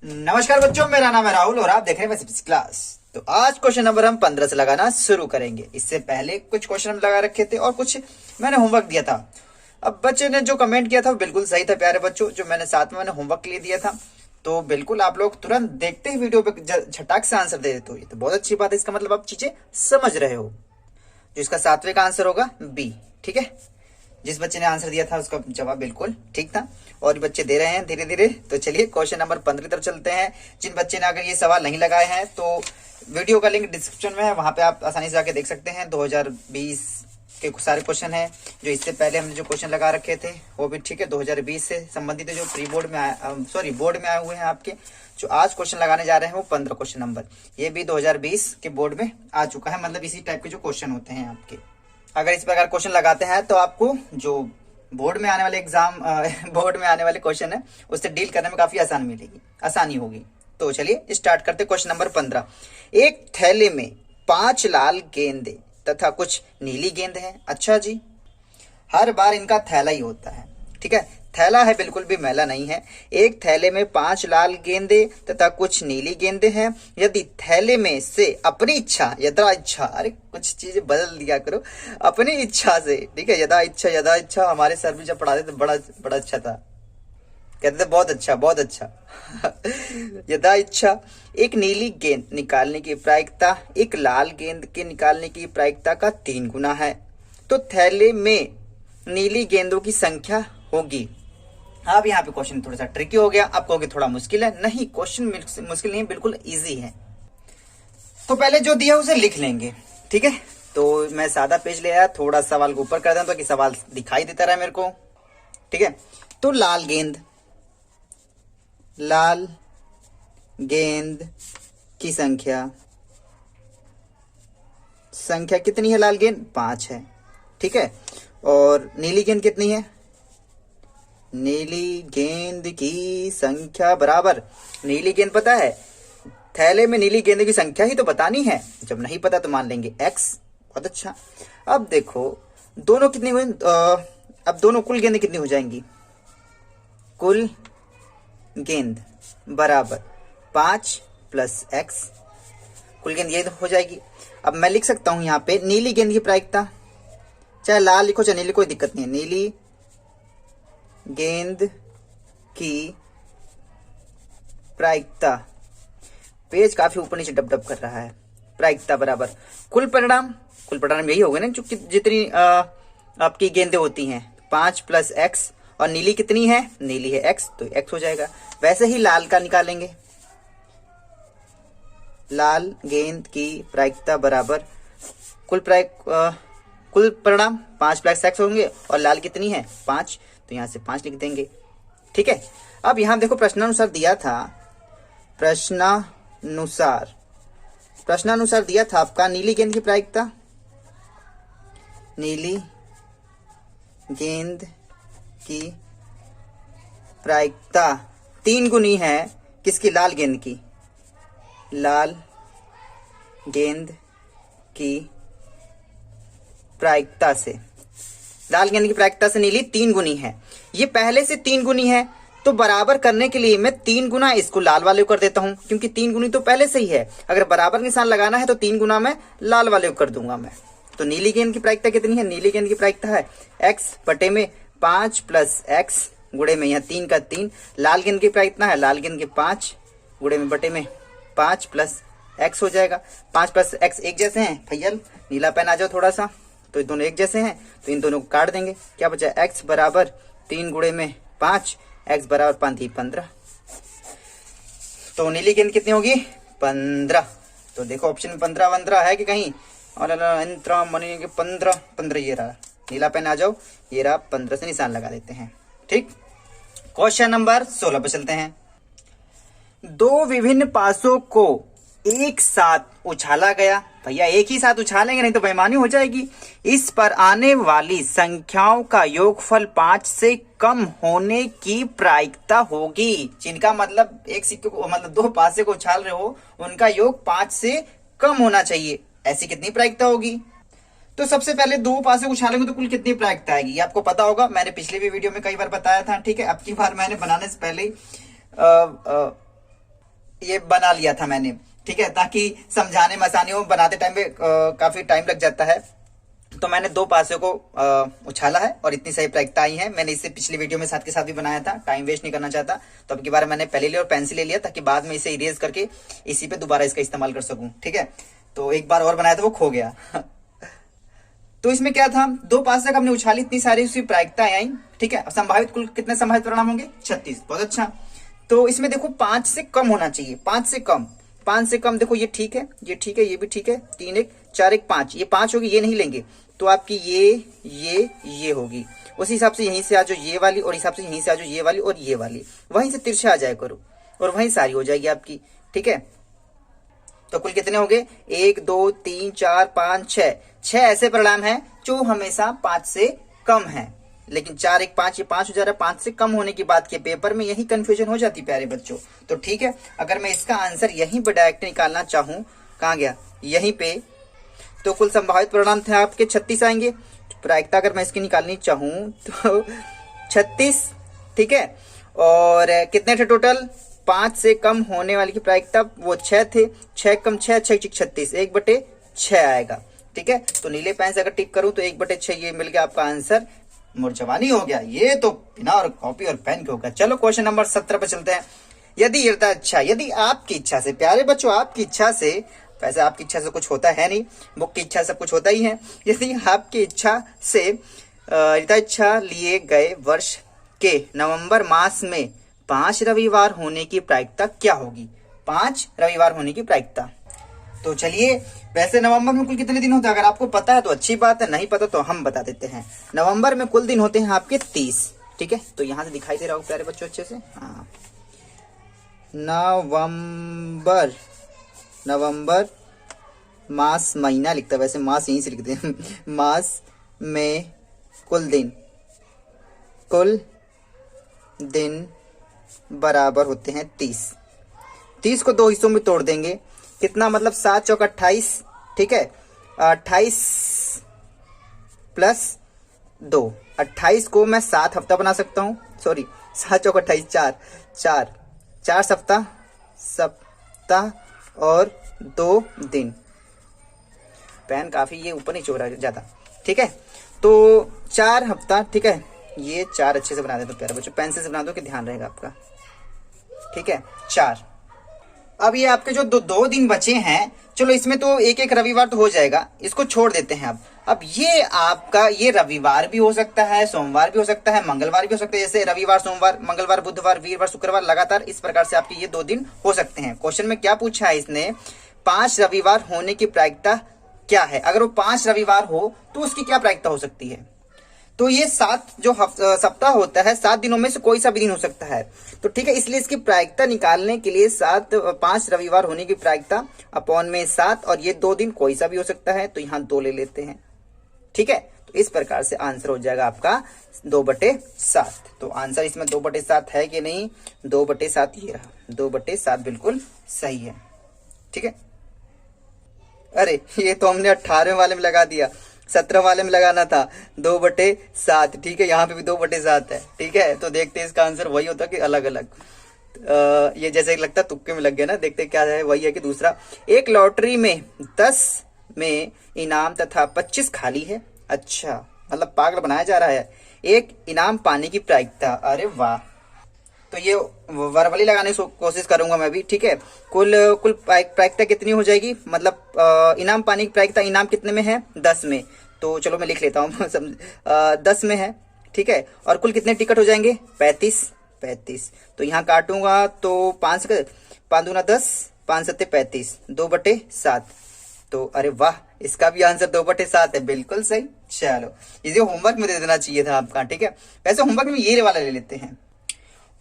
नमस्कार बच्चों, मेरा नाम है राहुल और आप देख रहे हैं फिजिक्स क्लास। तो आज क्वेश्चन नंबर हम 15 से लगाना शुरू करेंगे। इससे पहले कुछ क्वेश्चन हम लगा रखे थे और कुछ मैंने होमवर्क दिया था। अब बच्चे ने जो कमेंट किया था वो बिल्कुल सही था प्यारे बच्चों, जो मैंने साथ में होमवर्क के लिए दिया था। तो बिल्कुल आप लोग तुरंत देखते ही वीडियो पे झटाक से आंसर दे देते हो, ये तो बहुत अच्छी बात है। इसका मतलब आप चीजें समझ रहे हो। जो इसका 7वें का आंसर होगा बी, ठीक है। जिस बच्चे ने आंसर दिया था उसका जवाब बिल्कुल ठीक था और बच्चे दे रहे हैं धीरे धीरे। तो चलिए क्वेश्चन नंबर 15 की तरफ चलते हैं। जिन बच्चे ने अगर ये सवाल नहीं लगाए हैं तो वीडियो का लिंक डिस्क्रिप्शन में है, वहां पे आप आसानी से जाके देख सकते हैं। 2020 के सारे क्वेश्चन हैं। जो इससे पहले हमने जो क्वेश्चन लगा रखे थे वो भी ठीक है, 2020 से संबंधित जो प्री बोर्ड में बोर्ड में आए हुए हैं आपके। जो आज क्वेश्चन लगाने जा रहे हैं वो 15 क्वेश्चन नंबर, ये भी 2020 के बोर्ड में आ चुका है। मतलब इसी टाइप के जो क्वेश्चन होते हैं आपके, अगर इस प्रकार क्वेश्चन लगाते हैं तो आपको जो बोर्ड में आने वाले बोर्ड में आने वाले क्वेश्चन है उससे डील करने में काफी आसानी होगी। तो चलिए स्टार्ट करते क्वेश्चन नंबर 15। एक थैले में 5 लाल गेंदे तथा कुछ नीली गेंद है। अच्छा जी, हर बार इनका थैला ही होता है, ठीक है। थैला है, बिल्कुल भी मैला नहीं है। एक थैले में 5 लाल गेंदे तथा कुछ नीली गेंदे हैं। यदि थैले में से अपनी इच्छा यदा इच्छा, अरे कुछ चीजें बदल दिया करो, अपनी इच्छा से, ठीक है। यदा इच्छा हमारे सर भी जब पढ़ाते थे बड़ा बड़ा अच्छा था, कहते थे बहुत अच्छा यदा इच्छा एक नीली गेंद निकालने की प्रायिकता एक लाल गेंद के निकालने की प्रायिकता का 3 गुना है, तो थैले में नीली गेंदों की संख्या होगी। अब यहाँ पे क्वेश्चन थोड़ा सा ट्रिकी हो गया। आप कहोगे थोड़ा मुश्किल है, नहीं क्वेश्चन मुश्किल नहीं है, बिल्कुल इजी है। तो पहले जो दिया उसे लिख लेंगे, ठीक है। तो मैं सादा पेज ले आया, थोड़ा सवाल को ऊपर कर दें ताकि सवाल दिखाई देता रहे मेरे को, ठीक है। तो लाल गेंद की संख्या कितनी है? लाल गेंद 5 है, ठीक है। और नीली गेंद कितनी है? नीली गेंद की संख्या बराबर, नीली गेंद पता है, थैले में नीली गेंद की संख्या ही तो बतानी है। जब नहीं पता तो मान लेंगे x। बहुत अच्छा। अब देखो दोनों कितनी हुई, अब दोनों कुल गेंद कितनी हो जाएंगी? कुल गेंद बराबर 5 + x, कुल गेंद ये हो जाएगी। अब मैं लिख सकता हूं यहाँ पे नीली गेंद की प्रायिकता, चाहे लाल लिखो चाहे नीली, कोई दिक्कत नहीं है। नीली गेंद की प्रायिकता, पेज काफी ऊपर नीचे डब कर रहा है। प्रायिकता बराबर कुल परिणाम यही होगा ना, जो जितनी आपकी गेंदें होती हैं 5 + x, और नीली कितनी है? नीली है x, तो x हो जाएगा। वैसे ही लाल का निकालेंगे, लाल गेंद की प्रायिकता बराबर कुल परिणाम 5 + x होंगे, और लाल कितनी है? 5, तो यहां से 5 लिख देंगे, ठीक है। अब यहां देखो प्रश्नानुसार दिया था, प्रश्नानुसार दिया था आपका नीली गेंद की प्रायिकता, नीली गेंद की प्रायिकता 3 गुनी है किसकी? लाल गेंद की। लाल गेंद की प्रायिकता से, लाल गेंद की प्रायिकता से नीली 3 गुनी है। ये पहले से 3 गुनी है, तो बराबर करने के लिए मैं 3 गुना इसको लाल वाले को कर देता हूं, क्योंकि 3 गुनी तो पहले से ही है। अगर बराबर निशान लगाना है तो 3 गुना मैं लाल वाले को कर दूंगा मैं। तो नीली गेंद की प्रायिकता कितनी है? नीली गेंद की प्रायिकता है x बटे में 5 + x गुणे में यहाँ 3 का 3। लाल गेंद की प्रायिकता है, लाल गेंद के 5 गुणे में बटे में 5 + x हो जाएगा। 5 + x एक जैसे हैं भैया, नीला पेन आ जाओ थोड़ा सा, तो ये दोनों एक जैसे हैं, तो इन दोनों को काट देंगे। क्या बचा? x बराबर 3 गुणे में 5, x बराबर 5 = 15। तो नीली गेंद कितनी होगी? 15। तो देखो ऑप्शन में 15 है कि कहीं? और 15 ये रहा। नीला पेन आ जाओ, ये रहा 15 से निशान लगा देते हैं, ठीक। क्वेश्चन नंबर 16 पे चलते हैं। 2 विभिन्न पासों को एक साथ उछाला गया। भैया एक ही साथ उछालेंगे, नहीं तो बेईमानी हो जाएगी। इस पर आने वाली संख्याओं का योगफल 5 से कम होने की प्रायिकता होगी। जिनका मतलब एक सिक्के को, मतलब 2 पासे को उछाल रहे हो, उनका योग 5 से कम होना चाहिए। ऐसी कितनी प्रायिकता होगी? तो सबसे पहले 2 पासे उछालेंगे तो कुल कितनी प्रायिकता आएगी? ये आपको पता होगा, मैंने पिछले भी वीडियो में कई बार बताया था, ठीक है। अब की बार मैंने बनाने से पहले ये बना लिया था मैंने, ठीक है, ताकि समझाने में आसानी हो, बनाते टाइम पे काफी टाइम लग जाता है। तो मैंने 2 पासे को उछाला है और इतनी सही प्रायिकता आई है। मैंने इसे पिछली वीडियो में साथ के साथ भी बनाया था, टाइम वेस्ट नहीं करना चाहता, तो अब की बार मैंने पहले लिया और पेंसिल ले लिया ताकि बाद में इसे इरेज करके इसी पे दोबारा इसका इस्तेमाल कर सकूं, ठीक है। तो एक बार और बनाया था, वो खो गया। तो इसमें क्या था, 2 पासे तक हमने उछाली, इतनी सारी उसकी प्रायिकताएं आई, ठीक है। संभावित कुल कितने संभावित परिणाम होंगे, 36। बहुत अच्छा। तो इसमें देखो 5 से कम होना चाहिए, 5 से कम, 5 से कम। देखो ये ठीक है, ये ठीक है, ये भी ठीक है, 3 1 4 1 5, ये 5 होगी, ये नहीं लेंगे तो आपकी ये होगी। उसी हिसाब से यहीं से आ जाओ ये वाली, और हिसाब से यहीं से आ जाओ ये वाली और ये वाली, वहीं से तिरछा आ जाए करो और वहीं सारी हो जाएगी आपकी, ठीक है। तो कुल कितने हो गए, 1 2 3 4 5 6, 6 ऐसे परिणाम हैं जो हमेशा 5 से कम है। लेकिन 4 1 5, ये 5 हो जा रहा है, 5 से कम होने की बात के पेपर में यही कंफ्यूजन हो जाती प्यारे बच्चों। तो ठीक है, अगर मैं इसका आंसर यहीं पर डायरेक्ट निकालना चाहूं, कहां गया, यहीं पे, तो कुल संभावित परिणाम थे आपके 36 आएंगे। प्रायिकता अगर मैं इसकी निकालनी चाहूं तो 36, ठीक है। और कितने थे टोटल, 5 से कम होने वाली की प्रायिकता वो 6 थे, 6 कम 6 6 36, 1/6 आएगा, ठीक है। तो नीले पेन से अगर टिक करूं तो 1/6 ये मिल गया आपका आंसर। मुर्जवानी हो गया ये तो, बिना और कॉपी और पेन के होगा। चलो क्वेश्चन नंबर 17 पे चलते हैं। यदि आपकी इच्छा से, प्यारे बच्चों आपकी इच्छा से, वैसे आपकी इच्छा से कुछ होता है नहीं, बुक की इच्छा से कुछ होता ही है। यदि आपकी इच्छा से इच्छा लिए गए वर्ष के नवंबर मास में 5 रविवार होने की प्रायिकता क्या होगी, 5 रविवार होने की प्रायिकता। तो चलिए, वैसे नवंबर में कुल कितने दिन होते हैं, अगर आपको पता है तो अच्छी बात है, नहीं पता तो हम बता देते हैं। नवंबर में कुल दिन होते हैं आपके 30, ठीक है। तो यहां से दिखाई दे रहा हो प्यारे बच्चों अच्छे से, हाँ, नवंबर मास, महीना लिखता है, वैसे मास यहीं से लिखते हैं। मास में कुल दिन बराबर होते हैं 30। 30 को 2 हिस्सों में तोड़ देंगे, कितना, मतलब 7 चौक 28, ठीक है। 28 प्लस 2, 28 को मैं 7 हफ्ता बना सकता हूँ, सॉरी 7 चौक 28, 4 सप्ताह और 2 दिन। पेन काफी ये ऊपर नहीं चोरा जाता, ठीक है। तो 4 हफ्ता, ठीक है, ये 4 अच्छे से बना देते प्यारे बच्चों, पेंसिल से बना दो कि ध्यान रहेगा आपका, ठीक है, 4। अब ये आपके जो 2 दिन बचे हैं, चलो इसमें तो एक रविवार तो हो जाएगा, इसको छोड़ देते हैं। अब ये आपका, ये रविवार भी हो सकता है, सोमवार भी हो सकता है, मंगलवार भी हो सकता है, जैसे रविवार सोमवार मंगलवार बुधवार वीरवार शुक्रवार, लगातार इस प्रकार से आपके ये 2 दिन हो सकते हैं। क्वेश्चन में क्या पूछा है इसने, 5 रविवार होने की प्रायिकता क्या है। अगर वो 5 रविवार हो तो उसकी क्या प्रायिकता हो सकती है। तो ये 7 जो सप्ताह होता है, 7 दिनों में से कोई सा भी दिन हो सकता है, तो ठीक है। इसलिए इसकी प्रायिकता निकालने के लिए 5 रविवार होने की प्रायिकता अपॉन में 7, और ये 2 दिन कोई सा भी हो सकता है, तो यहाँ 2 ले लेते हैं, ठीक है। तो इस प्रकार से आंसर हो जाएगा आपका 2/7। तो आंसर इसमें 2/7 है कि नहीं, 2/7 ये रहा, 2/7 बिल्कुल सही है, ठीक है। अरे ये तो हमने 18वें वाले में लगा दिया, 17 वाले में लगाना था 2/7, ठीक है। यहाँ पे भी 2/7 है, ठीक है। तो देखते हैं इसका आंसर वही होता कि अलग अलग, ये जैसे लगता तुक्के में लग गया ना, देखते क्या है, वही है कि दूसरा। एक लॉटरी में 10 में इनाम तथा 25 खाली है, अच्छा, मतलब पागल बनाया जा रहा है। एक इनाम पाने की प्रायिकता, अरे वाह, तो ये वर्बली लगाने की कोशिश करूंगा मैं भी, ठीक है। कुल प्रायिकता कितनी हो जाएगी, मतलब इनाम पाने की प्रायिकता, इनाम कितने में है, 10 में, तो चलो मैं लिख लेता हूँ 10 में है, ठीक है। और कुल कितने टिकट हो जाएंगे, 35। तो यहाँ काटूंगा तो 5 दूना 10, 5 7 35, 2/7। तो अरे वाह, इसका भी आंसर 2/7 है, बिल्कुल सही। चलो इसे होमवर्क में दे देना चाहिए था आपका, ठीक है। वैसे होमवर्क में ये वाला ले लेते हैं,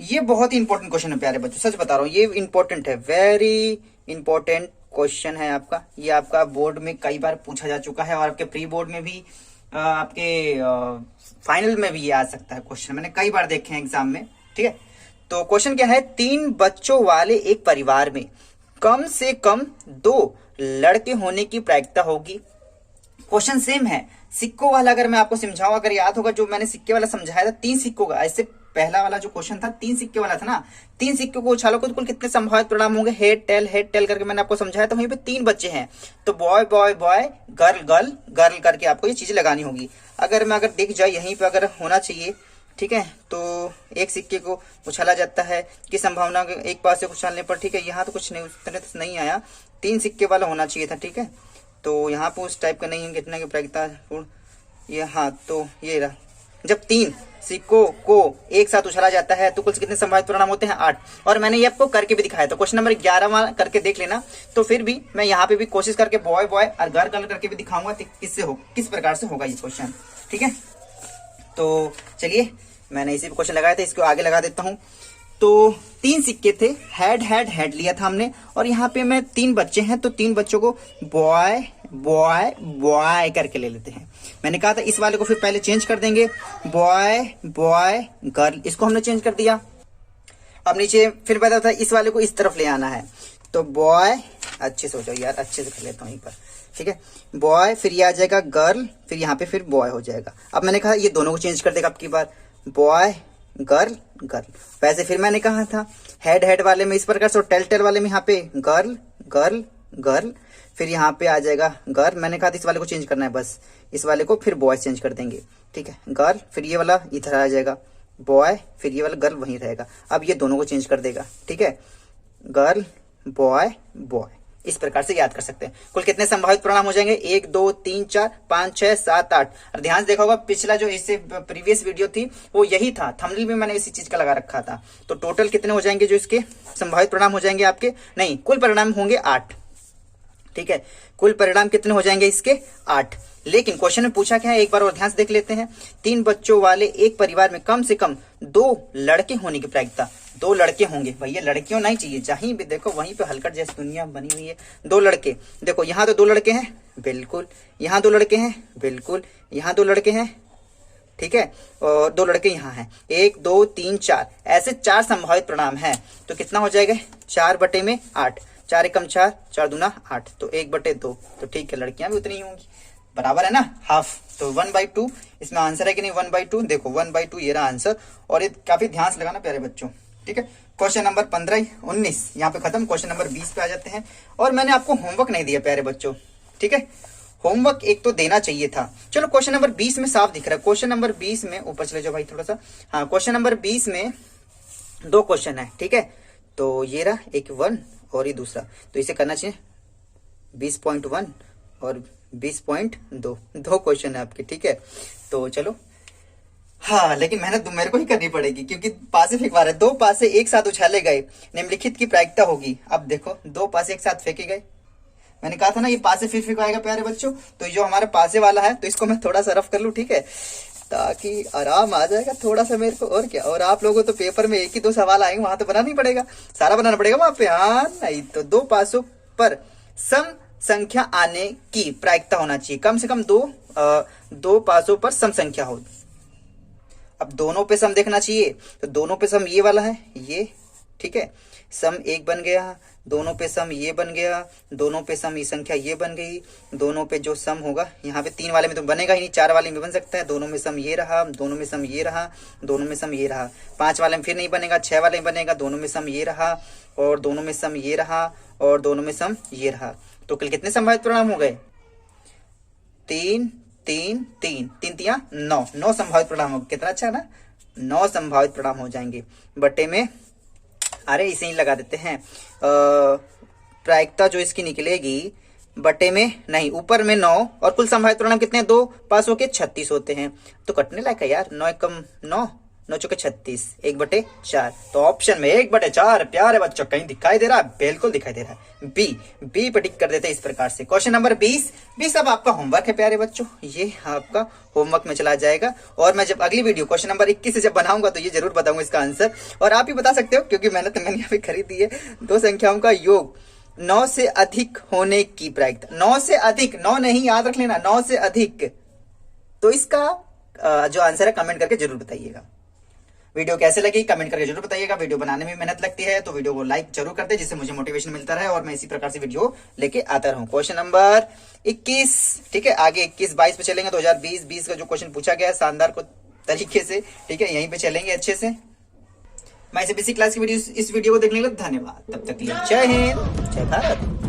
ये बहुत ही इंपॉर्टेंट क्वेश्चन है प्यारे बच्चों, सच बता रहा हूँ, ये इंपॉर्टेंट है, वेरी इंपॉर्टेंट क्वेश्चन है आपका। ये आपका बोर्ड में कई बार पूछा जा चुका है, और आपके प्री बोर्ड में भी, आपके फाइनल में भी ये आ सकता है क्वेश्चन, मैंने कई बार देखे हैं एग्जाम में, ठीक है। तो क्वेश्चन क्या है, 3 बच्चों वाले एक परिवार में कम से कम 2 लड़के होने की प्रायिकता होगी। क्वेश्चन सेम है, सिक्कों वाला अगर मैं आपको समझाऊं, अगर याद होगा जो मैंने सिक्के वाला समझाया था, 3 सिक्कों का, ऐसे पहला वाला जो क्वेश्चन था 3 सिक्के वाला था ना, 3 सिक्के को उछालो तो कुल कितने संभावित परिणाम होंगे, हेड टेल करके मैंने आपको समझाया। तो वहीं पे 3 बच्चे हैं, तो boy boy boy, girl girl girl करके आपको ये चीज लगानी होगी। अगर दिख जाए यहीं पे अगर होना चाहिए, ठीक है, तो एक सिक्के को उछाला जाता है कि संभावना एक पास से उछालने पर, ठीक है। यहाँ तो कुछ नहीं, उस तरह से नहीं आया, 3 सिक्के वाला होना चाहिए था, ठीक है। तो यहाँ पे उस टाइप का नहीं है, घटना की प्रायिकता ये, हाँ तो ये रहा। जब 3 सिक्कों को एक साथ उछाला जाता है तो कुल कितने संभावित परिणाम होते हैं, 8। और मैंने ये आपको करके भी दिखाया था, क्वेश्चन नंबर 11 करके देख लेना। तो फिर भी मैं यहाँ पे भी कोशिश करके बॉय बॉय और गर्ल गर्ल करके भी दिखाऊंगा किस प्रकार से होगा ये क्वेश्चन, ठीक है। तो चलिए, मैंने इसी पे क्वेश्चन लगाया था, इसको आगे लगा देता हूं। तो 3 सिक्के थे, हेड लिया था हमने, और यहाँ पे मैं 3 बच्चे हैं, तो 3 बच्चों को बॉय बॉय बॉय करके ले लेते हैं। मैंने कहा था इस वाले को फिर पहले चेंज कर देंगे, बॉय बॉय गर्ल, इसको हमने चेंज कर दिया। अब नीचे फिर पता था इस वाले को इस तरफ ले आना है, तो बॉय, अच्छे से हो जाओ यार, अच्छे से कर लेता हूँ यहीं पर, ठीक है, बॉय, फिर ये आ जाएगा गर्ल, फिर यहाँ पे फिर बॉय हो जाएगा। अब मैंने कहा ये दोनों को चेंज कर देगा अब की बार, बॉय गर्ल गर्ल। वैसे फिर मैंने कहा था हेड वाले में इस प्रकार से, टेल वाले में यहाँ पे गर्ल गर्ल गर्ल, फिर यहाँ पे आ जाएगा गर्ल। मैंने कहा था इस वाले को चेंज करना है, बस इस वाले को फिर बॉय चेंज कर देंगे, ठीक है, गर्ल, फिर ये वाला इधर आ जाएगा बॉय, फिर ये वाला गर्ल वहीं रहेगा। अब ये दोनों को चेंज कर देगा, ठीक है, गर्ल बॉय बॉय। इस प्रकार से याद कर सकते हैं। कुल कितने संभावित परिणाम हो जाएंगे, 1 2 3 4 5 6 7 8। और ध्यान से देखा होगा पिछला जो इससे प्रीवियस वीडियो थी वो यही था, थंबनेल में मैंने इसी चीज का लगा रखा था। तो टोटल कितने हो जाएंगे जो इसके संभावित परिणाम हो जाएंगे आपके, नहीं कुल परिणाम होंगे 8, ठीक है, कुल परिणाम कितने हो जाएंगे इसके 8। लेकिन क्वेश्चन में पूछा क्या है, एक बार और ध्यान से देख लेते हैं। 3 बच्चों वाले एक परिवार में कम से कम 2 लड़के होने की प्रायिकता, 2 लड़के होंगे, भैया लड़कियों नहीं चाहिए, जहीं भी देखो वहीं पे हलकट जैसी दुनिया बनी हुई है। 2 लड़के, देखो यहाँ तो 2 लड़के हैं, बिल्कुल, यहाँ 2 लड़के हैं, बिल्कुल, यहाँ 2 लड़के हैं, ठीक है, और 2 लड़के यहाँ हैं, 1 2 3 4, ऐसे 4 संभावित परिणाम हैं। तो कितना हो जाएगा, 4/8, 4 एकम 4, 4 दूना 8, तो 1/2। तो ठीक है, लड़कियां भी उतनी ही होंगी, बराबर है ना, हाफ। तो 1/2 इसमें आंसर है कि नहीं, 1/2, देखो 1/2 ये रहा आंसर। और ये काफी ध्यान से लगाना प्यारे बच्चों, ठीक है। क्वेश्चन नंबर 15 19 यहाँ पे खत्म। क्वेश्चन नंबर 20 पे आ जाते हैं। और मैंने आपको होमवर्क नहीं दिया प्यारे बच्चों, ठीक है, होमवर्क एक तो देना चाहिए था। चलो क्वेश्चन नंबर 20 में साफ दिख रहा है, क्वेश्चन नंबर 20 में ऊपर चले जाओ भाई थोड़ा सा, हाँ, क्वेश्चन नंबर 20 में 2 क्वेश्चन है, ठीक है। तो ये रहा एक 1 और ये दूसरा, तो इसे करना चाहिए 20.1 और 20.2, 2 क्वेश्चन है आपके, ठीक है। तो चलो, हाँ, लेकिन मेहनत मेरे को ही करनी पड़ेगी क्योंकि पासे फेंकवा रहे, 2 पासे एक साथ उछाले गए, निम्नलिखित की प्रायिकता होगी। अब देखो 2 पासे एक साथ फेंके गए, मैंने कहा था ना ये पासे फिर फेंकवाएगा प्यारे बच्चों। तो जो हमारा पासे वाला है, तो इसको मैं थोड़ा सा रफ कर लूं, ठीक है, ताकि आराम आ जाएगा थोड़ा सा मेरे को, और क्या। और आप लोगों तो पेपर में 1 ही 2 सवाल आएंगे, वहां तो बनाना ही पड़ेगा, सारा बनाना पड़ेगा वहां पे, हाँ नहीं तो 2 पासों पर सम संख्या आने की प्रायिकता होना चाहिए, कम से कम 2 पासों पर सम संख्या हो। अब दोनों पे सम देखना चाहिए, तो दोनों पे सम ये वाला है, ये, ठीक है, सम 1 बन गया, दोनों पे सम ये बन गया, दोनों पे सम ये संख्या ये बन गई, दोनों पे जो सम होगा यहाँ पे 3 वाले में तो बनेगा ही नहीं, 4 वाले में बन सकता है, दोनों में सम ये रहा, दोनों में सम ये रहा, दोनों में सम ये रहा, 5 वाले में फिर नहीं बनेगा, 6 वाले में बनेगा, दोनों में सम ये रहा, और दोनों में सम ये रहा, और दोनों में सम ये रहा। तो कल कितने संभावित परिणाम हो गए, 3 3 3 3 तिया 9, 9 संभावित परिणाम हो, कितना अच्छा है ना, 9 संभावित परिणाम हो जाएंगे। बटे में, अरे इसे ही लगा देते हैं, प्रायिकता जो इसकी निकलेगी बटे में नहीं, ऊपर में 9, और कुल संभावित परिणाम कितने, 2 पासों के 36 होते हैं। तो कटने लायक है यार, 9 एकम 9, 9 चौके 36, 1/4। तो ऑप्शन में 1/4 प्यारे बच्चों कहीं दिखाई दे रहा है, बिल्कुल दिखाई दे रहा है, बी पे टिक कर देते हैं इस प्रकार से। क्वेश्चन नंबर 20 अब आपका होमवर्क है प्यारे बच्चों, ये आपका होमवर्क में चला जाएगा। और मैं जब अगली वीडियो क्वेश्चन नंबर 21 से जब बनाऊंगा तो ये जरूर बताऊंगा इसका आंसर, और आप ही बता सकते हो क्योंकि मेहनत मैंने यहाँ पे खरीदी है। 2 संख्याओं का योग 9 से अधिक होने की प्रायिकता, 9 से अधिक, 9 नहीं, याद रख लेना, 9 से अधिक। तो इसका जो आंसर है कमेंट करके जरूर बताइएगा। वीडियो कैसे लगी कमेंट करके जरूर बताइएगा। वीडियो बनाने में मेहनत लगती है तो वीडियो को लाइक जरूर करते, जिससे मुझे मोटिवेशन मिलता रहे और मैं इसी प्रकार से वीडियो लेके आता रहूं। क्वेश्चन नंबर 21, ठीक है, आगे 21 22 पे चलेंगे। 2020 का जो क्वेश्चन पूछा गया है, शानदार को तरीके से, ठीक है, यहीं पे चलेंगे अच्छे से। मैं इस क्लास की वीडियो, इस वीडियो को देखने के लिए धन्यवाद। तब तक के लिए जय हिंद, जय भारत।